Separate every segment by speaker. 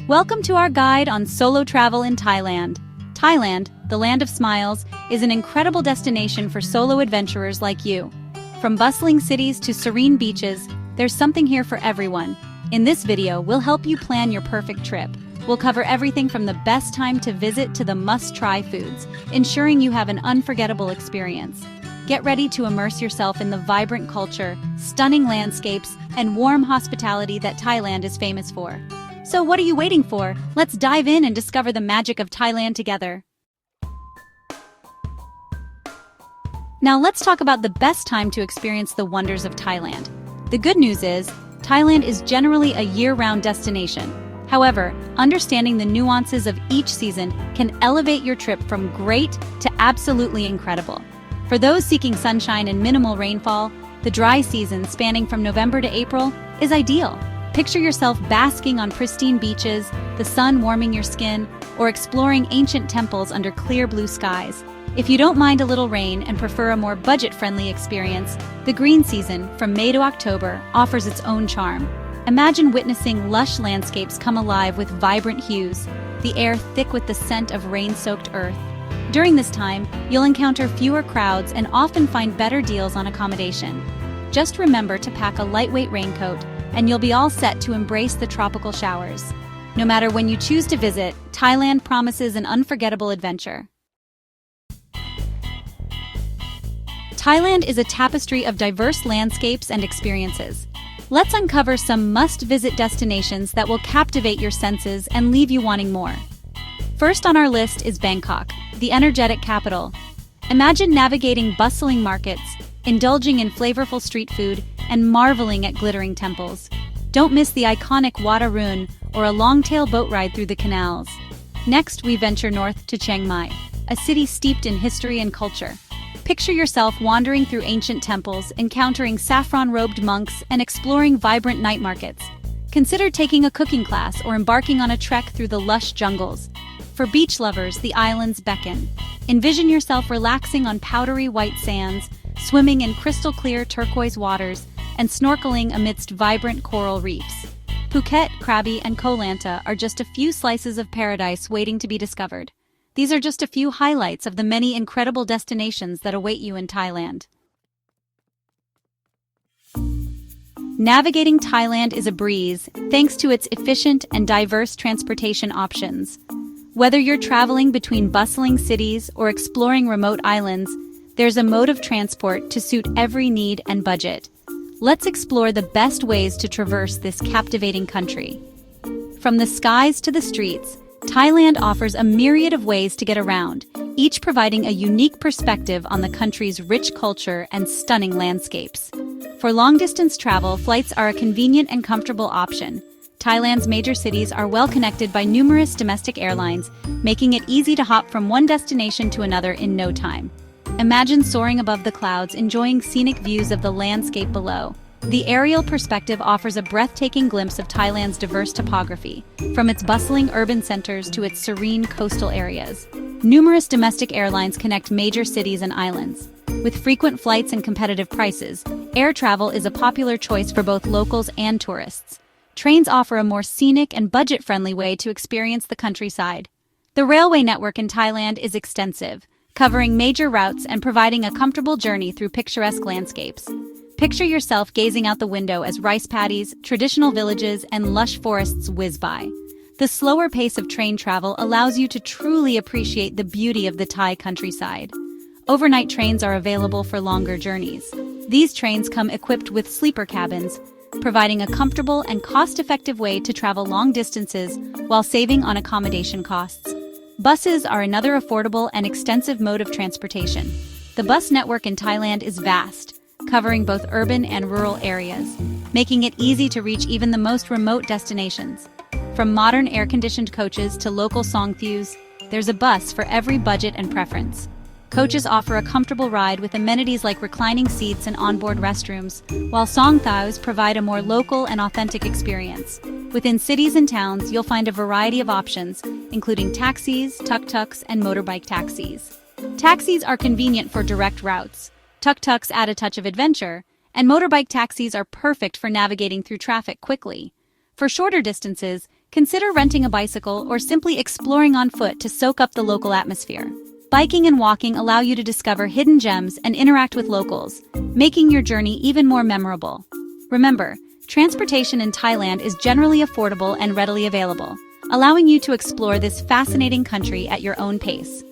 Speaker 1: Welcome to our guide on solo travel in Thailand. Thailand, the land of smiles, is an incredible destination for solo adventurers like you. From bustling cities to serene beaches, there's something here for everyone. In this video, we'll help you plan your perfect trip. We'll cover everything from the best time to visit to the must-try foods, ensuring you have an unforgettable experience. Get ready to immerse yourself in the vibrant culture, stunning landscapes, and warm hospitality that Thailand is famous for. So what are you waiting for? Let's dive in and discover the magic of Thailand together. Now let's talk about the best time to experience the wonders of Thailand. The good news is, Thailand is generally a year-round destination. However, understanding the nuances of each season can elevate your trip from great to absolutely incredible. For those seeking sunshine and minimal rainfall, the dry season spanning from November to April is ideal. Picture yourself basking on pristine beaches, the sun warming your skin, or exploring ancient temples under clear blue skies. If you don't mind a little rain and prefer a more budget-friendly experience, the green season, from May to October, offers its own charm. Imagine witnessing lush landscapes come alive with vibrant hues, the air thick with the scent of rain-soaked earth. During this time, you'll encounter fewer crowds and often find better deals on accommodation. Just remember to pack a lightweight raincoat, and you'll be all set to embrace the tropical showers. No matter when you choose to visit, Thailand promises an unforgettable adventure. Thailand is a tapestry of diverse landscapes and experiences. Let's uncover some must-visit destinations that will captivate your senses and leave you wanting more. First on our list is Bangkok, the energetic capital. Imagine navigating bustling markets, indulging in flavorful street food, and marveling at glittering temples. Don't miss the iconic Wat Arun or a long-tail boat ride through the canals. Next, we venture north to Chiang Mai, a city steeped in history and culture. Picture yourself wandering through ancient temples, encountering saffron-robed monks, and exploring vibrant night markets. Consider taking a cooking class or embarking on a trek through the lush jungles. For beach lovers, the islands beckon. Envision yourself relaxing on powdery white sands, swimming in crystal-clear turquoise waters, and snorkeling amidst vibrant coral reefs. Phuket, Krabi, and Koh Lanta are just a few slices of paradise waiting to be discovered. These are just a few highlights of the many incredible destinations that await you in Thailand. Navigating Thailand is a breeze, thanks to its efficient and diverse transportation options. Whether you're traveling between bustling cities or exploring remote islands, there's a mode of transport to suit every need and budget. Let's explore the best ways to traverse this captivating country. From the skies to the streets, Thailand offers a myriad of ways to get around, each providing a unique perspective on the country's rich culture and stunning landscapes. For long-distance travel, flights are a convenient and comfortable option. Thailand's major cities are well connected by numerous domestic airlines, making it easy to hop from one destination to another in no time. Imagine soaring above the clouds, enjoying scenic views of the landscape below. The aerial perspective offers a breathtaking glimpse of Thailand's diverse topography, from its bustling urban centers to its serene coastal areas. Numerous domestic airlines connect major cities and islands. With frequent flights and competitive prices, air travel is a popular choice for both locals and tourists. Trains offer a more scenic and budget-friendly way to experience the countryside. The railway network in Thailand is extensive, covering major routes and providing a comfortable journey through picturesque landscapes. Picture yourself gazing out the window as rice paddies, traditional villages, and lush forests whiz by. The slower pace of train travel allows you to truly appreciate the beauty of the Thai countryside. Overnight trains are available for longer journeys. These trains come equipped with sleeper cabins, providing a comfortable and cost-effective way to travel long distances while saving on accommodation costs. Buses are another affordable and extensive mode of transportation. The bus network in Thailand is vast, covering both urban and rural areas, making it easy to reach even the most remote destinations. From modern air-conditioned coaches to local songthaews, there's a bus for every budget and preference. Coaches offer a comfortable ride with amenities like reclining seats and onboard restrooms, while songthaews provide a more local and authentic experience. Within cities and towns, you'll find a variety of options, including taxis, tuk-tuks, and motorbike taxis. Taxis are convenient for direct routes. Tuk-tuks add a touch of adventure, and motorbike taxis are perfect for navigating through traffic quickly. For shorter distances, consider renting a bicycle or simply exploring on foot to soak up the local atmosphere. Biking and walking allow you to discover hidden gems and interact with locals, making your journey even more memorable. Remember, transportation in Thailand is generally affordable and readily available, allowing you to explore this fascinating country at your own pace.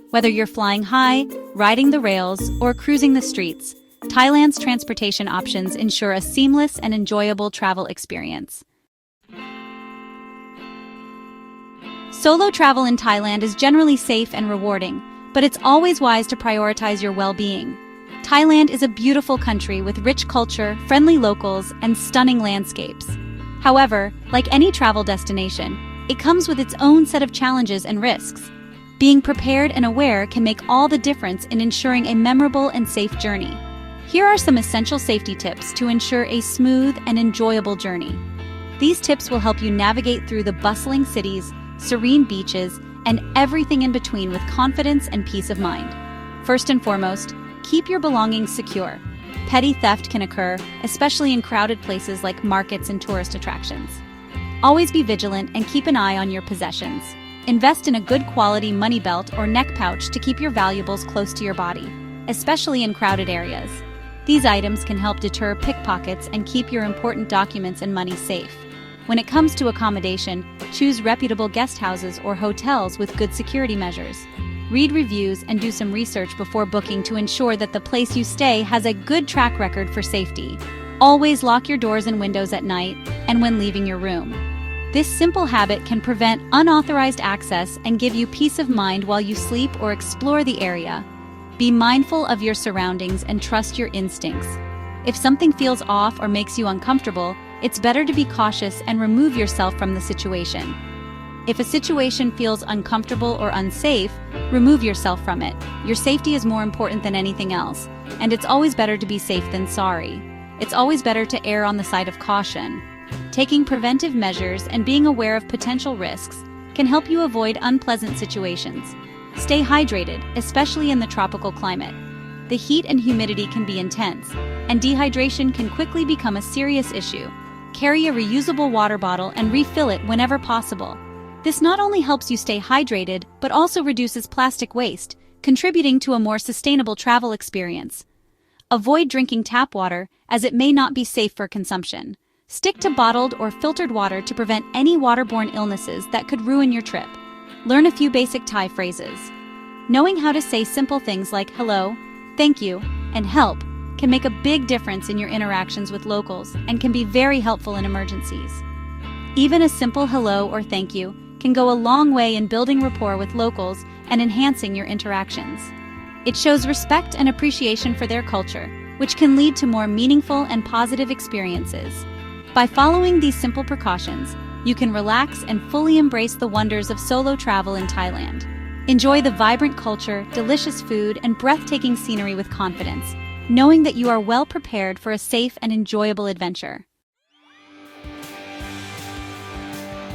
Speaker 1: Whether you're flying high, riding the rails, or cruising the streets, Thailand's transportation options ensure a seamless and enjoyable travel experience. Solo travel in Thailand is generally safe and rewarding, but it's always wise to prioritize your well-being. Thailand is a beautiful country with rich culture, friendly locals, and stunning landscapes. However, like any travel destination, it comes with its own set of challenges and risks. Being prepared and aware can make all the difference in ensuring a memorable and safe journey. Here are some essential safety tips to ensure a smooth and enjoyable journey. These tips will help you navigate through the bustling cities, serene beaches, and everything in between with confidence and peace of mind. First and foremost, keep your belongings secure. Petty theft can occur, especially in crowded places like markets and tourist attractions. Always be vigilant and keep an eye on your possessions. Invest in a good quality money belt or neck pouch to keep your valuables close to your body, especially in crowded areas. These items can help deter pickpockets and keep your important documents and money safe. When it comes to accommodation, choose reputable guest houses or hotels with good security measures. Read reviews and do some research before booking to ensure that the place you stay has a good track record for safety. Always lock your doors and windows at night and when leaving your room. This simple habit can prevent unauthorized access and give you peace of mind while you sleep or explore the area. Be mindful of your surroundings and trust your instincts. If something feels off or makes you uncomfortable, it's better to be cautious and remove yourself from the situation. If a situation feels uncomfortable or unsafe, remove yourself from it. Your safety is more important than anything else, and it's always better to be safe than sorry. It's always better to err on the side of caution. Taking preventive measures and being aware of potential risks can help you avoid unpleasant situations. Stay hydrated, especially in the tropical climate. The heat and humidity can be intense, and dehydration can quickly become a serious issue. Carry a reusable water bottle and refill it whenever possible. This not only helps you stay hydrated, but also reduces plastic waste, contributing to a more sustainable travel experience. Avoid drinking tap water, as it may not be safe for consumption. Stick to bottled or filtered water to prevent any waterborne illnesses that could ruin your trip. Learn a few basic Thai phrases. Knowing how to say simple things like hello, thank you, and help can make a big difference in your interactions with locals and can be very helpful in emergencies. Even a simple hello or thank you can go a long way in building rapport with locals and enhancing your interactions. It shows respect and appreciation for their culture, which can lead to more meaningful and positive experiences. By following these simple precautions, you can relax and fully embrace the wonders of solo travel in Thailand. Enjoy the vibrant culture, delicious food, and breathtaking scenery with confidence, knowing that you are well prepared for a safe and enjoyable adventure.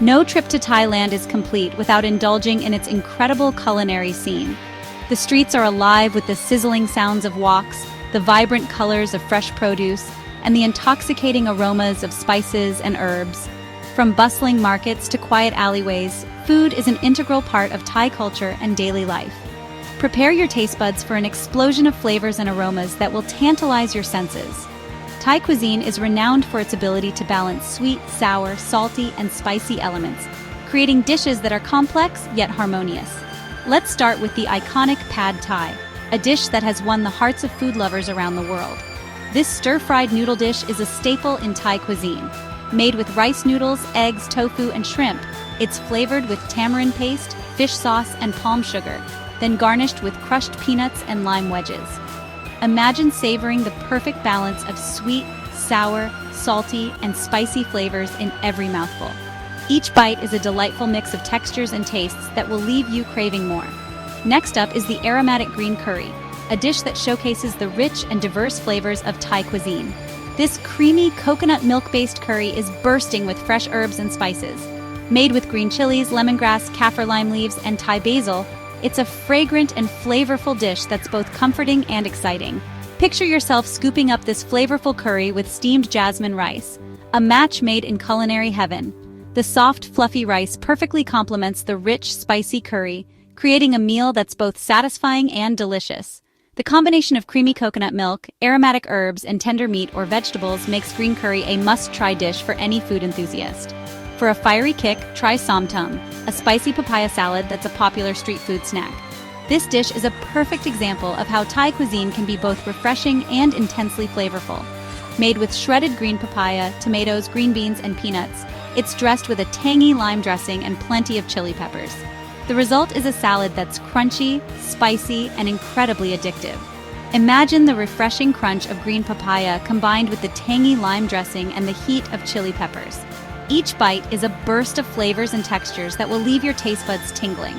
Speaker 1: No trip to Thailand is complete without indulging in its incredible culinary scene. The streets are alive with the sizzling sounds of woks, the vibrant colors of fresh produce, and the intoxicating aromas of spices and herbs. From bustling markets to quiet alleyways, food is an integral part of Thai culture and daily life. Prepare your taste buds for an explosion of flavors and aromas that will tantalize your senses. Thai cuisine is renowned for its ability to balance sweet, sour, salty, and spicy elements, creating dishes that are complex yet harmonious. Let's start with the iconic Pad Thai, a dish that has won the hearts of food lovers around the world. This stir-fried noodle dish is a staple in Thai cuisine. Made with rice noodles, eggs, tofu, and shrimp, it's flavored with tamarind paste, fish sauce, and palm sugar, then garnished with crushed peanuts and lime wedges. Imagine savoring the perfect balance of sweet, sour, salty, and spicy flavors in every mouthful. Each bite is a delightful mix of textures and tastes that will leave you craving more. Next up is the aromatic green curry, a dish that showcases the rich and diverse flavors of Thai cuisine. This creamy coconut milk-based curry is bursting with fresh herbs and spices. Made with green chilies, lemongrass, kaffir lime leaves, and Thai basil, it's a fragrant and flavorful dish that's both comforting and exciting. Picture yourself scooping up this flavorful curry with steamed jasmine rice, a match made in culinary heaven. The soft, fluffy rice perfectly complements the rich, spicy curry, creating a meal that's both satisfying and delicious. The combination of creamy coconut milk, aromatic herbs, and tender meat or vegetables makes green curry a must-try dish for any food enthusiast. For a fiery kick, try som tum, a spicy papaya salad that's a popular street food snack. This dish is a perfect example of how Thai cuisine can be both refreshing and intensely flavorful. Made with shredded green papaya, tomatoes, green beans, and peanuts, it's dressed with a tangy lime dressing and plenty of chili peppers. The result is a salad that's crunchy, spicy, and incredibly addictive. Imagine the refreshing crunch of green papaya combined with the tangy lime dressing and the heat of chili peppers. Each bite is a burst of flavors and textures that will leave your taste buds tingling.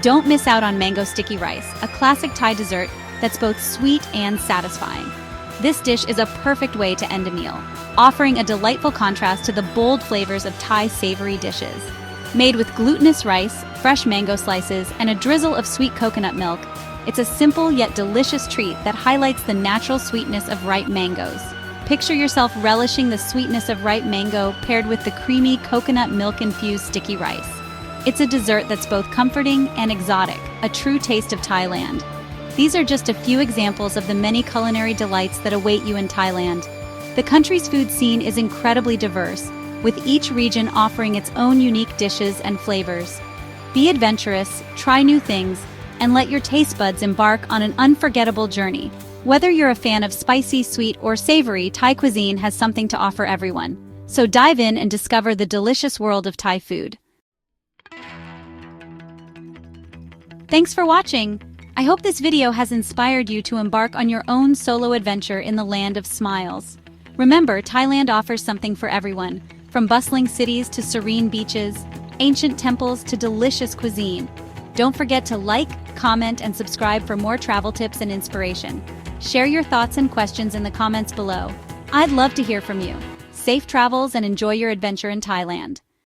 Speaker 1: Don't miss out on mango sticky rice, a classic Thai dessert that's both sweet and satisfying. This dish is a perfect way to end a meal, offering a delightful contrast to the bold flavors of Thai savory dishes. Made with glutinous rice, fresh mango slices, and a drizzle of sweet coconut milk, it's a simple yet delicious treat that highlights the natural sweetness of ripe mangoes. Picture yourself relishing the sweetness of ripe mango paired with the creamy coconut milk-infused sticky rice. It's a dessert that's both comforting and exotic, a true taste of Thailand. These are just a few examples of the many culinary delights that await you in Thailand. The country's food scene is incredibly diverse, with each region offering its own unique dishes and flavors. Be adventurous, try new things, and let your taste buds embark on an unforgettable journey. Whether you're a fan of spicy, sweet, or savory, Thai cuisine has something to offer everyone. So dive in and discover the delicious world of Thai food. Thanks for watching! I hope this video has inspired you to embark on your own solo adventure in the land of smiles. Remember, Thailand offers something for everyone, from bustling cities to serene beaches, ancient temples to delicious cuisine. Don't forget to like, comment, and subscribe for more travel tips and inspiration. Share your thoughts and questions in the comments below. I'd love to hear from you. Safe travels and enjoy your adventure in Thailand.